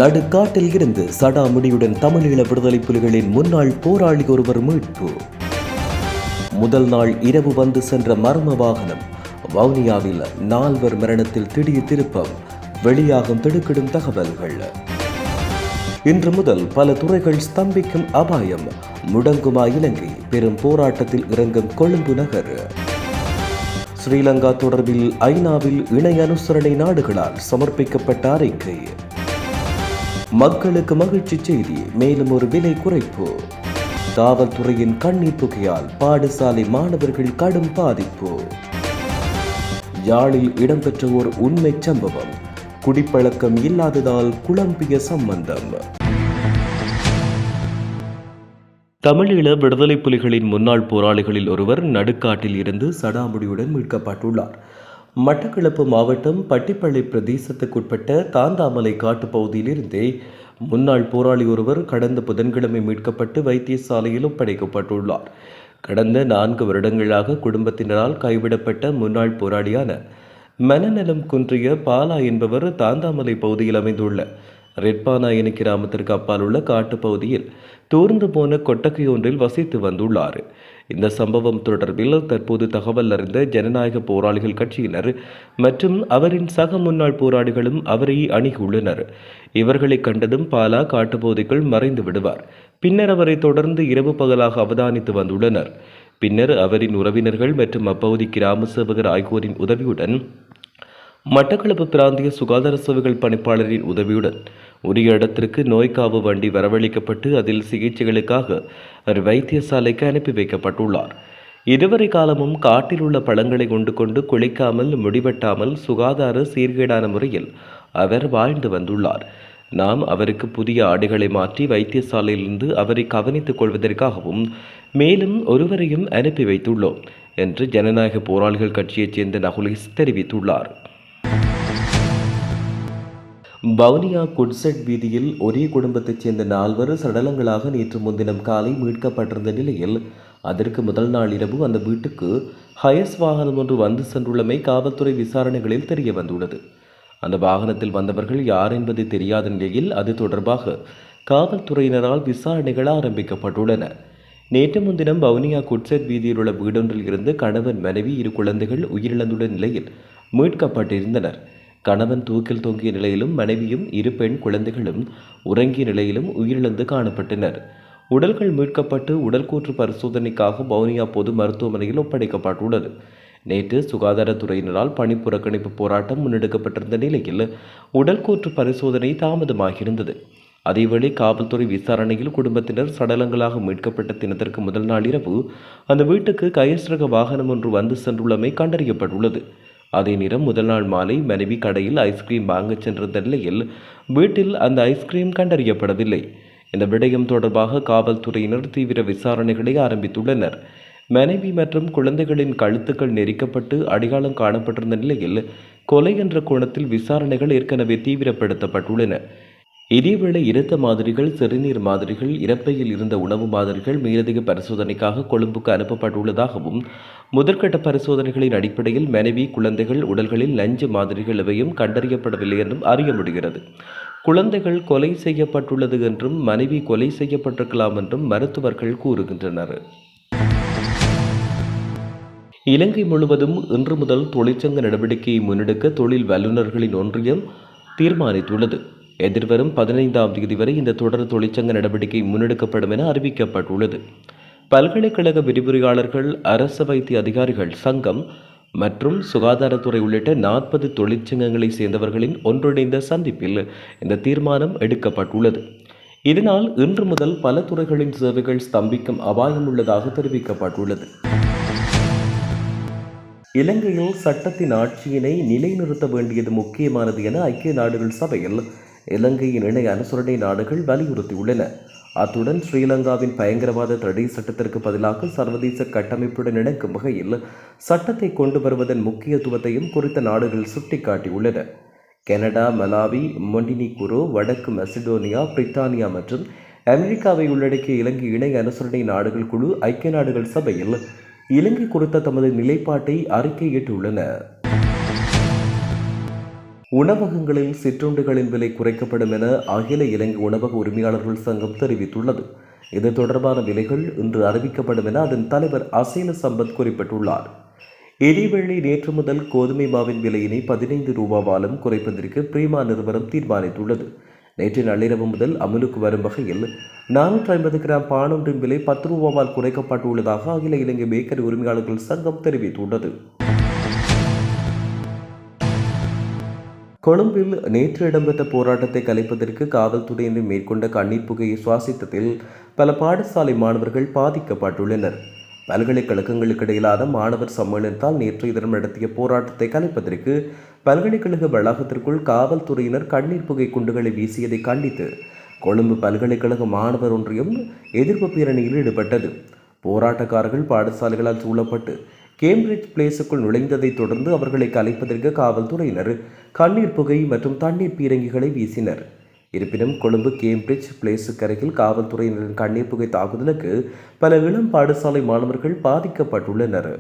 நடுக்காட்டில் இருந்து சடாமுடியுடன் தமிழீழ விடுதலை புலிகளின் முன்னாள் போராளி ஒருவர் மீட்பு. முதல் நாள் இரவு வந்து சென்ற மர்ம வாகனம். வவுனியாவில் 4 மரணத்தில் திடீர் திருப்பம். வெளியாகும் திடுக்கிடும் தகவல்கள். இன்று முதல் பல துறைகள் ஸ்தம்பிக்கும் அபாயம். முடங்குமா இலங்கை? பெரும் போராட்டத்தில் இறங்கும் கொழும்பு நகர். ஸ்ரீலங்கா தொடர்பில் ஐநாவில் இணை அனுசரணை நாடுகளால் சமர்ப்பிக்கப்பட்ட அறிக்கை. மக்களுக்கு மகிழ்ச்சி செய்தி, மேலும் ஒரு விலை குறைப்பு. காவல்துறையின் கண்ணீர் புகையால் பாடசாலை மாணவர்கள் கடும் பாதிப்பு. யாழில் இடம்பெற்ற ஓர் உண்மை சம்பவம். குடிப்பழக்கம் இல்லாததால் குழம்பிய சம்பந்தம். தமிழீழ விடுதலை புலிகளின் முன்னாள் போராளிகளில் ஒருவர் நடுக்காட்டில் இருந்து சடாமுடியுடன் மீட்கப்பட்டுள்ளார். மட்டக்களப்பு மாவட்டம் பட்டிப்பள்ளி பிரதேசத்துக்குட்பட்ட தாந்தாமலை காட்டுப்பகுதியிலிருந்தே முன்னாள் போராளி ஒருவர் கடந்த புதன்கிழமை மீட்கப்பட்டு வைத்தியசாலையில் ஒப்படைக்கப்பட்டுள்ளார். கடந்த 4 வருடங்களாக குடும்பத்தினரால் கைவிடப்பட்ட முன்னாள் போராளியான மனநலம் குன்றிய பாலா என்பவர் தாந்தாமலை பகுதியில் அமைந்துள்ள ரெட்பாநாயனி கிராமத்திற்கு அப்பால் உள்ள காட்டுப்பகுதியில் தூர்ந்து போன கொட்டகை ஒன்றில் வசித்து வந்துள்ளார். இந்த சம்பவம் தொடர்பில் தற்போது தகவல் அறிந்த ஜனநாயக போராளிகள் கட்சியினர் மற்றும் அவரின் சக முன்னாள் போராளிகளும் அவரை அணுகியுள்ளனர். இவர்களை கண்டதும் பாலா காட்டுப்பகுதிக்குள் மறைந்து விடுவார். பின்னர் அவரை தொடர்ந்து இரவு பகலாக அவதானித்து வந்துள்ளனர். பின்னர் அவரின் உறவினர்கள் மற்றும் அப்பகுதி கிராம சேவகர் ஆகியோரின் உதவியுடன் மட்டக்களப்பு பிராந்திய சுகாதார சேவைகள் பணிப்பாளரின் உதவியுடன் உரிய இடத்திற்கு நோய்க்காவு வண்டி வரவழைக்கப்பட்டு அதில் சிகிச்சைகளுக்காக அவர் வைத்தியசாலைக்கு அனுப்பி வைக்கப்பட்டுள்ளார். இதுவரை காலமும் காட்டில் உள்ள பழங்களை கொண்டு குளிக்காமல் முடிவெட்டாமல் சுகாதார சீர்கேடான முறையில் அவர் வாழ்ந்து வந்துள்ளார். நாம் அவருக்கு புதிய ஆடைகளை மாற்றி வைத்தியசாலையிலிருந்து அவரை கவனித்துக் கொள்வதற்காகவும் மேலும் ஒருவரையும் அனுப்பி வைத்துள்ளோம் என்று ஜனநாயக போராளிகள் கட்சியைச் சேர்ந்த நகுலேஸ் தெரிவித்துள்ளார். வவுனியா குட்செட் வீதியில் ஒரே குடும்பத்தைச் சேர்ந்த 4 சடலங்களாக நேற்று முன்தினம் காலை மீட்கப்பட்டிருந்த நிலையில் அதற்கு முதல் நாள் இரவு அந்த வீட்டுக்கு ஹயஸ் வாகனம் ஒன்று வந்து சென்றுள்ளமை காவல்துறை விசாரணைகளில் தெரிய வந்துள்ளது. அந்த வாகனத்தில் வந்தவர்கள் யார் என்பது தெரியாத நிலையில் அது தொடர்பாக காவல்துறையினரால் விசாரணைகள் ஆரம்பிக்கப்பட்டுள்ளன. நேற்று முன்தினம் வவுனியா குட்செட் வீதியில் உள்ள வீடொன்றில் இருந்து கணவன் மனைவி 2 குழந்தைகள் உயிரிழந்துள்ள நிலையில் மீட்கப்பட்டிருந்தனர். கணவன் தூக்கில் தொங்கிய நிலையிலும் மனைவியும் 2 பெண் குழந்தைகளும் உறங்கிய நிலையிலும் உயிரிழந்து காணப்பட்டனர். உடல்கள் மீட்கப்பட்டு உடல்கூற்று பரிசோதனைக்காக வவுனியா பொது மருத்துவமனையில் ஒப்படைக்கப்பட்டுள்ளது. நேற்று சுகாதாரத்துறையினரால் பணி புறக்கணிப்பு போராட்டம் முன்னெடுக்கப்பட்டிருந்த நிலையில் உடல்கூற்று பரிசோதனை தாமதமாகியிருந்தது. அதேவேளை காவல்துறை விசாரணையில் குடும்பத்தினர் சடலங்களாக மீட்கப்பட்ட தினத்திற்கு முதல் நாள் இரவு அந்த வீட்டுக்கு கையஸ்ரக வாகனம் ஒன்று வந்து சென்றுள்ளமை கண்டறியப்பட்டுள்ளது. அதே நேரம் முதல் நாள் மாலை மனைவி கடையில் ஐஸ்கிரீம் வாங்க சென்றிருந்த நிலையில் வீட்டில் அந்த ஐஸ்கிரீம் கண்டறியப்படவில்லை. இந்த விடயம் தொடர்பாக காவல்துறையினர் தீவிர விசாரணைகளை ஆரம்பித்துள்ளனர். மனைவி மற்றும் குழந்தைகளின் கழுத்துக்கள் நெரிக்கப்பட்டு அடையாளம் காணப்பட்டிருந்த நிலையில் கொலை என்ற கோணத்தில் விசாரணைகள் ஏற்கனவே தீவிரப்படுத்தப்பட்டுள்ளன. இதேவேளை இரத்த மாதிரிகள், சிறுநீர் மாதிரிகள், இறப்பையில் இருந்த உணவு மாதிரிகள் மேலதிக பரிசோதனைக்காக கொழும்புக்கு அனுப்பப்பட்டுள்ளதாகவும் முதற்கட்ட பரிசோதனைகளின் அடிப்படையில் மனைவி, குழந்தைகள் உடல்களில் நஞ்சு மாதிரிகள் எவையும் கண்டறியப்படவில்லை என்றும் அறிய முடிகிறது. குழந்தைகள் கொலை செய்யப்பட்டுள்ளது என்றும் மனைவி கொலை செய்யப்பட்டிருக்கலாம் என்றும் மருத்துவர்கள் கூறுகின்றனர். இலங்கை முழுவதும் இன்று முதல் தொழிற்சங்க நடவடிக்கையை முன்னெடுக்க தொழில் வல்லுநர்களின் ஒன்றியம் தீர்மானித்துள்ளது. எதிர்வரும் 15ஆம் தேதி வரை இந்த தொடர் தொழிற்சங்க நடவடிக்கை முன்னெடுக்கப்படும் என அறிவிக்கப்பட்டுள்ளது. பல்கலைக்கழக விரிவுரையாளர்கள், அரசு வைத்திய அதிகாரிகள் சங்கம் மற்றும் சுகாதாரத்துறை உள்ளிட்ட 40 தொழிற்சங்கங்களை சேர்ந்தவர்களின் ஒன்றிணைந்த சந்திப்பில் இந்த தீர்மானம் எடுக்கப்பட்டுள்ளது. இதனால் இன்று முதல் பல துறைகளின் சேவைகள் ஸ்தம்பிக்கும் அபாயம் உள்ளதாக தெரிவிக்கப்பட்டுள்ளது. இலங்கையில் சட்டத்தின் ஆட்சியினை நிலைநிறுத்த வேண்டியது முக்கியமானது என ஐக்கிய நாடுகள் சபையில் இலங்கையின் இணை அனுசரணை நாடுகள் வலியுறுத்தியுள்ளன. அத்துடன் ஸ்ரீலங்காவின் பயங்கரவாத தடை சட்டத்திற்கு பதிலாக சர்வதேச கட்டமைப்புடன் இணைக்கும் வகையில் சட்டத்தை கொண்டு வருவதன் முக்கியத்துவத்தையும் குறித்த நாடுகள் சுட்டிக்காட்டியுள்ளன. கனடா, மலாவி, மொண்டினிகுரோ, வடக்கு மெசடோனியா, பிரித்தானியா மற்றும் அமெரிக்காவை உள்ளடக்கிய இலங்கை இணை அனுசரணை நாடுகள் குழு ஐக்கிய நாடுகள் சபையில் இலங்கை குறித்த தமது நிலைப்பாட்டை அறிக்கையிட்டுள்ளன. உணவகங்களில் சிற்றுண்டிகளின் விலை குறைக்கப்படும் என அகில இலங்கை உணவக உரிமையாளர்கள் சங்கம் தெரிவித்துள்ளது. இது தொடர்பான விலைகள் இன்று அறிவிக்கப்படும் என அதன் தலைவர் அசேல சம்பத் குறிப்பிட்டுள்ளார். எரிவெள்ளி நேற்று முதல் கோதுமை மாவின் விலையினை 15 ரூபாவாலும் குறைப்பதற்கு பிரீமா நிறுவனம் தீர்மானித்துள்ளது. நேற்று நள்ளிரவு முதல் அமலுக்கு வரும் வகையில் 450 கிராம் பானொன்றின் விலை 10 ரூபாவால் குறைக்கப்பட்டுள்ளதாக அகில இலங்கை பேக்கரி உரிமையாளர்கள் சங்கம் தெரிவித்துள்ளது. கொழும்பில் நேற்று இடம்பெற்ற போராட்டத்தை கலைப்பதற்கு காவல்துறையினர் மேற்கொண்ட கண்ணீர் புகையை சுவாசித்ததில் பல பாடசாலை மாணவர்கள் பாதிக்கப்பட்டுள்ளனர். பல்கலைக்கழகங்களுக்கு இடையிலான மாணவர் சம்மேளனத்தால் நேற்று தினம் நடத்திய போராட்டத்தை கலைப்பதற்கு பல்கலைக்கழக வளாகத்திற்குள் காவல்துறையினர் கண்ணீர் புகை குண்டுகளை வீசியதை கண்டித்து கொழும்பு பல்கலைக்கழக மாணவர் ஒன்றியம் எதிர்ப்பு பேரணியில் ஈடுபட்டது. போராட்டக்காரர்கள் பாடசாலைகளால் சூழப்பட்டு கேம்பிரிட்ஜ் பிளேஸுக்குள் நுழைந்ததை தொடர்ந்து அவர்களை கலைப்பதற்கு காவல்துறையினர் கண்ணீர் புகை மற்றும் தண்ணீர் பீரங்கிகளை வீசினர். இருப்பினும் கொழும்பு கேம்பிரிட்ஜ் பிளேஸுக்கு அருகில் காவல்துறையினரின் கண்ணீர் புகை தாக்குதலுக்கு பல இளம் பாடசாலை மாணவர்கள் பாதிக்கப்பட்டுள்ளனர்.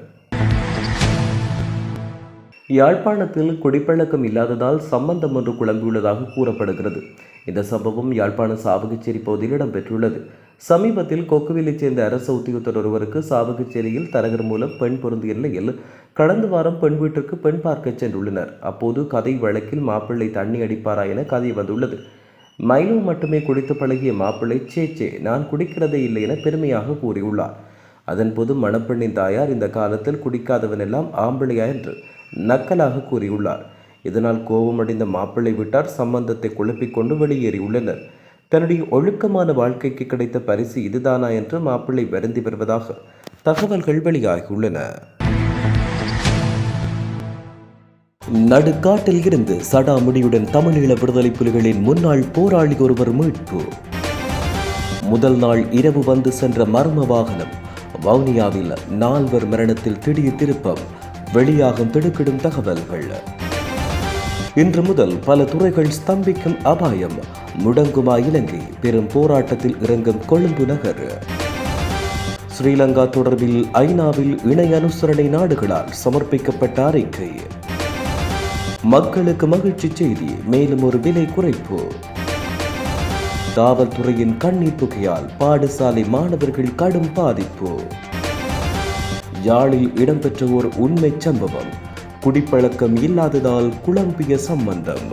யாழ்ப்பாணத்தில் குடிப்பழக்கம் இல்லாததால் சம்பந்தம் ஒன்று குழம்பியுள்ளதாக கூறப்படுகிறது. இந்த சம்பவம் யாழ்ப்பாண சாவகச்சேரி பகுதியில் இடம்பெற்றுள்ளது. சமீபத்தில் கொக்குவிலைச் சேர்ந்த அரசு உத்தியோகத்தர் ஒருவருக்கு சாவகச்சேரியில் தரகர் மூலம் பெண் பொருந்திய நிலையில் கடந்த வாரம் பெண் வீட்டிற்கு பெண் பார்க்க சென்றுள்ளனர். அப்போது கதை வழக்கில் மாப்பிள்ளை தண்ணி அடிப்பாரா என கதை வந்துள்ளது. மைலோ மட்டுமே குடித்து பழகிய மாப்பிள்ளை சேச்சே நான் குடிக்கிறதே இல்லை என பெருமையாக கூறியுள்ளார். அதன்போது மணப்பெண்ணின் தாயார் இந்த காலத்தில் குடிக்காதவன் எல்லாம் ஆம்பிளையா என்று நக்கலாக கூறியுள்ளார். இதனால் கோபமடைந்த மாப்பிள்ளை வீட்டார் சம்பந்தத்தை குழப்பிக்கொண்டு வெளியேறியுள்ளனர். தன்னுடைய ஒழுக்கமான வாழ்க்கைக்கு கிடைத்த பரிசு இதுதானா என்று மாப்பிள்ளை வருந்தி வருவதாக தகவல்கள் வெளியாகியுள்ளன. நடுக்காட்டில் இருந்து சடாமுடியுடன் தமிழீழ விடுதலை புலிகளின் முன்னாள் போராளி ஒருவர் மீட்பு. முதல் நாள் இரவு வந்து சென்ற மர்ம வாகனம். வவுனியாவில் 4 மரணத்தில் திடீர் திருப்பம். வெளியாகும் திடுக்கிடும் தகவல்கள். இன்று முதல் பல துறைகள் ஸ்தம்பிக்கும் அபாயம். முடங்குமா இலங்கை. பெரும் போராட்டத்தில் இறங்கும் கொழும்பு நகர். ஸ்ரீலங்கா தொடர்பில் ஐநாவில் இணை அனுசரணை நாடுகளால் சமர்ப்பிக்கப்பட்ட அறிக்கை. மக்களுக்கு மகிழ்ச்சி செய்தி. மேலும் ஒரு விலை குறைப்பு. காவல்துறையின் கண்ணீர் புகையால் பாடசாலை மாணவர்கள் கடும் பாதிப்பு. யாழில் இடம்பெற்ற ஓர் உண்மை சம்பவம். குடிப்பழக்கம் இல்லாததால் குழம்பிய சம்பந்தம்.